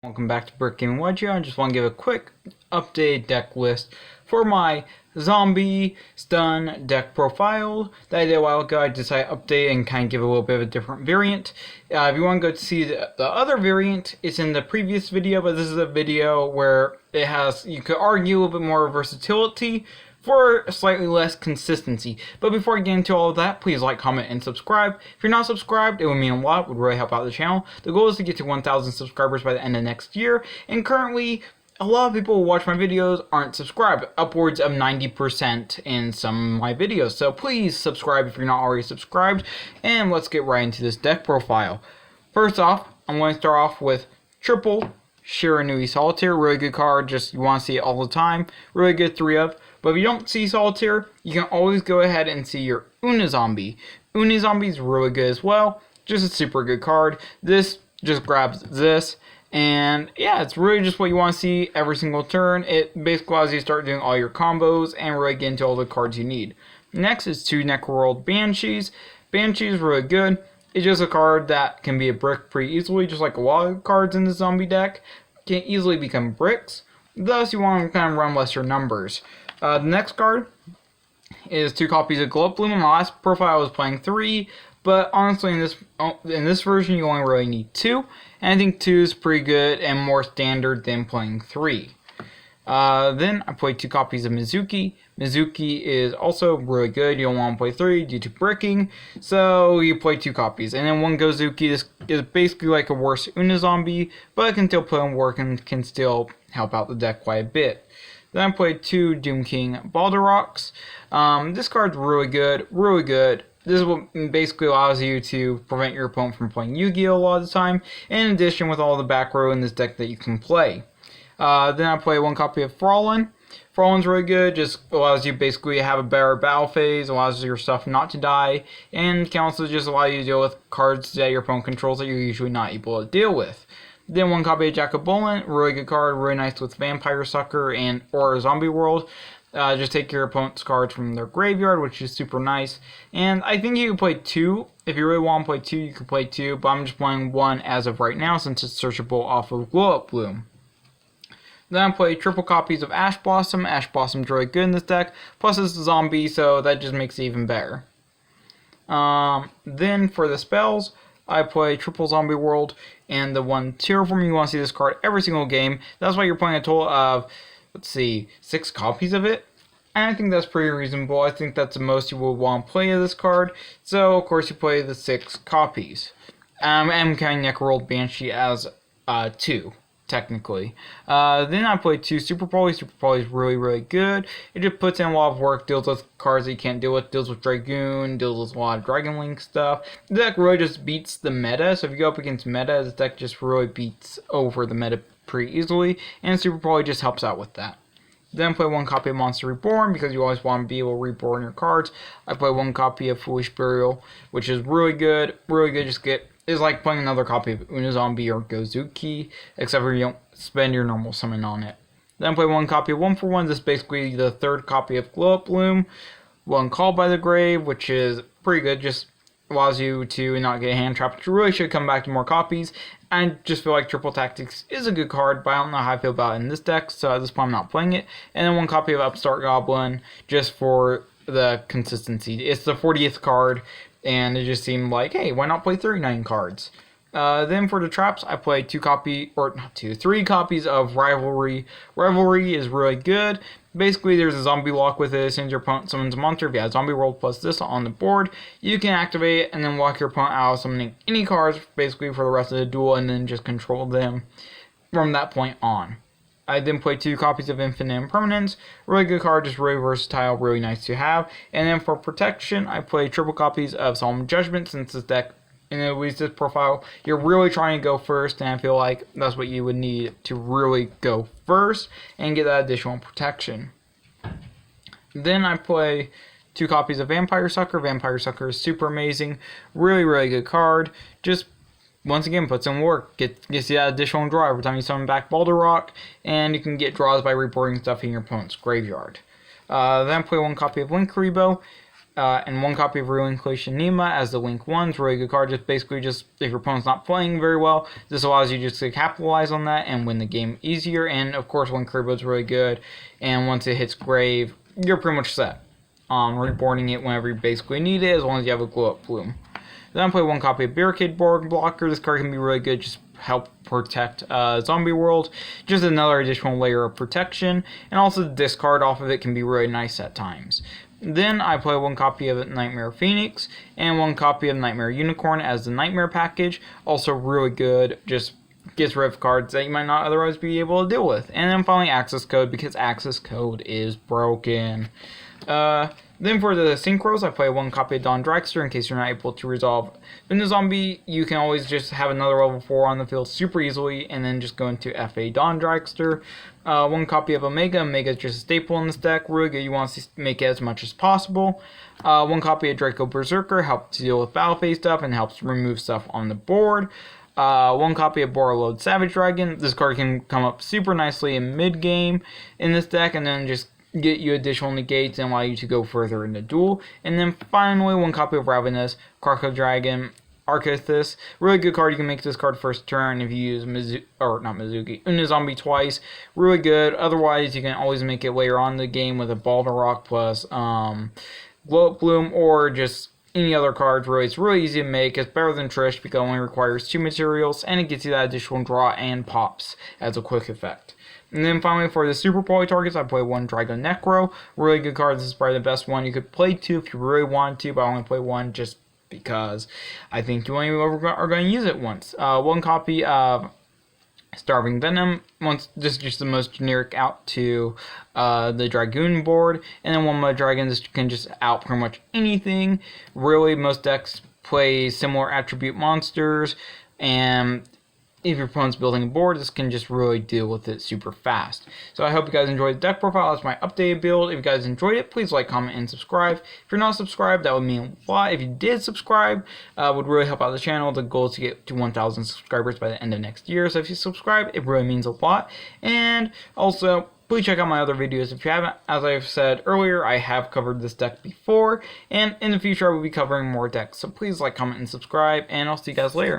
Welcome back to Brick Gaming Wedge. I just want to give a quick updated deck list for my zombie stun deck profile that I did a while ago. I decided to update and kind of give a little bit of a different variant. If you want to go to see the other variant, it's in the previous video, but this is a video where it has, you could argue, a little bit more versatility for slightly less consistency. But before I get into all of that, please like, comment, and subscribe. If you're not subscribed, it would mean a lot, would really help out the channel. The goal is to get to 1,000 subscribers by the end of next year, and currently, a lot of people who watch my videos aren't subscribed, upwards of 90% in some of my videos. So please subscribe if you're not already subscribed, and let's get right into this deck profile. First off, I'm going to start off with triple Shiranui Solitaire. Really good card, just you want to see it all the time. Really good 3-of. But if you don't see Solitaire, you can always go ahead and see your Unizombie. Unizombie is really good as well. Just a super good card. This just grabs this. And yeah, it's really just what you want to see every single turn. It basically allows you to start doing all your combos and really get into all the cards you need. Next is 2 Necroworld Banshees. Banshees is really good. It's just a card that can be a brick pretty easily, just like a lot of cards in the zombie deck can easily become bricks. Thus, you want to kind of run lesser numbers. The next card is 2 copies of Glow Up Bloom. In my last profile, I was playing 3, but honestly, in this version, you only really need 2. And I think 2 is pretty good and more standard than playing 3. Then I played 2 copies of Mizuki. Mizuki is also really good. You don't want to play 3 due to bricking, so you play 2 copies. And then 1 Gozuki. This is basically like a worse Unizombie, but it can still put in work and can still help out the deck quite a bit. Then I played 2 Doom King Balduroks. This card's really good, really good. This is what basically allows you to prevent your opponent from playing Yu-Gi-Oh! A lot of the time, in addition with all the back row in this deck that you can play. Then I play 1 copy of Fraulein. Fraulin's really good, just allows you basically to have a better battle phase, allows your stuff not to die, and can also just allow you to deal with cards that your opponent controls that you're usually not able to deal with. Then 1 copy of Jacobolin, really good card, really nice with Vampire Sucker and or Zombie World. Just take your opponent's cards from their graveyard, which is super nice. And I think you can play 2. If you really want to play 2, you can play 2, but I'm just playing 1 as of right now since it's searchable off of Glow Up Bloom. Then I play triple copies of Ash Blossom. Ash Blossom's really good in this deck, plus it's a zombie, so that just makes it even better. Then for the spells, I play triple Zombie World and the 1 Terraform. You want to see this card every single game. That's why you're playing a total of, 6 copies of it. And I think that's pretty reasonable. I think that's the most you will want to play of this card. So, of course, you play the 6 copies. I'm counting Necroworld Banshee as 2, technically. Then I play 2 Super Poly. Super Poly is really, really good. It just puts in a lot of work, deals with cards that you can't deal with, deals with Dragoon, deals with a lot of Dragon Link stuff. The deck really just beats the meta, so if you go up against meta, this deck just really beats over the meta pretty easily, and Super Poly just helps out with that. Then play 1 copy of Monster Reborn, because you always want to be able to reborn your cards. I play 1 copy of Foolish Burial, which is really good, just it's like playing another copy of Unizombie or Gozuki, except for you don't spend your normal summon on it. Then play 1 copy of 1-for-1. This is basically the 3rd copy of Glow Up Bloom. 1 Called by the Grave, which is pretty good, just allows you to not get hand trapped, which really should come back to more copies. I just feel like Triple Tactics is a good card, but I don't know how I feel about it in this deck, so at this point I'm not playing it. And then 1 copy of Upstart Goblin, just for the consistency. It's the 40th card, and it just seemed like, hey, why not play 39 cards? Then for the traps, I play 3 copies of Rivalry. Rivalry is really good. Basically, there's a zombie lock with it. As soon as your opponent summons a monster, if you have Zombie World plus this on the board, you can activate it and then lock your opponent out of summoning any cards, basically for the rest of the duel, and then just control them from that point on. I then play 2 copies of Infinite Impermanence. Really good card, just really versatile, really nice to have. And then for protection, I play triple copies of Solemn Judgment, since this deck, in at least this profile, you're really trying to go first, and I feel like that's what you would need to really go first and get that additional protection. Then I play 2 copies of Vampire Sucker. Vampire Sucker is super amazing. Really, really good card. Just, once again, puts in work. Gets you that additional draw every time you summon back Baldurock, and you can get draws by reporting stuff in your opponent's graveyard. Then I play 1 copy of Linkuriboh. and 1 copy of Relinquishing Nima as the Link 1. It's a really good card. Just basically, just if your opponent's not playing very well, this allows you just to capitalize on that and win the game easier. And of course, 1 Kuriboh is really good. And once it hits grave, you're pretty much set on reborning it whenever you basically need it, as long as you have a Glow Up Bloom. Then I play 1 copy of Barricade Board Blocker. This card can be really good, just help protect Zombie World. Just another additional layer of protection. And also the discard off of it can be really nice at times. Then I play 1 copy of Nightmare Phoenix and 1 copy of Nightmare Unicorn as the Nightmare package. Also really good, just gets rid of cards that you might not otherwise be able to deal with. And then finally Access Code, because Access Code is broken. Then for the Synchros, I play 1 copy of Dawn Dragster in case you're not able to resolve Vinda Zombie. You can always just have another level 4 on the field super easily and then just go into FA Dawn Dragster. 1 copy of Omega. Omega is just a staple in this deck. Really good. You want to make it as much as possible. 1 copy of Draco Berserker helps to deal with battle phase stuff and helps remove stuff on the board. 1 copy of Borreload Savage Dragon. This card can come up super nicely in mid game in this deck and then just get you additional negates and allow you to go further in the duel. And then finally 1 copy of Ravenous Crocodile Dragon Arcathis. Really good card. You can make this card first turn if you use Unizombie twice. Really good. Otherwise, you can always make it later on in the game with a Baldarok plus Glow Up Bloom or just any other cards. Really, it's really easy to make. It's better than Trish because it only requires 2 materials and it gets you that additional draw and pops as a quick effect. And then finally for the Super Poly targets, I play 1 Dragon Necro. Really good card. This is probably the best one. You could play 2 if you really want to, but I only play 1 just because I think you only are going to use it once. 1 copy of Starving Venom. This is just the most generic out to the Dragoon board. And then 1 Mud Dragon. This can just out pretty much anything. Really, most decks play similar attribute monsters. And if your opponent's building a board, this can just really deal with it super fast. So I hope you guys enjoyed the deck profile. That's my updated build. If you guys enjoyed it, please like, comment, and subscribe. If you're not subscribed, that would mean a lot. If you did subscribe, would really help out the channel. The goal is to get to 1,000 subscribers by the end of next year. So if you subscribe, it really means a lot. And also, please check out my other videos if you haven't. As I've said earlier, I have covered this deck before, and in the future I will be covering more decks. So please like, comment, and subscribe, and I'll see you guys later.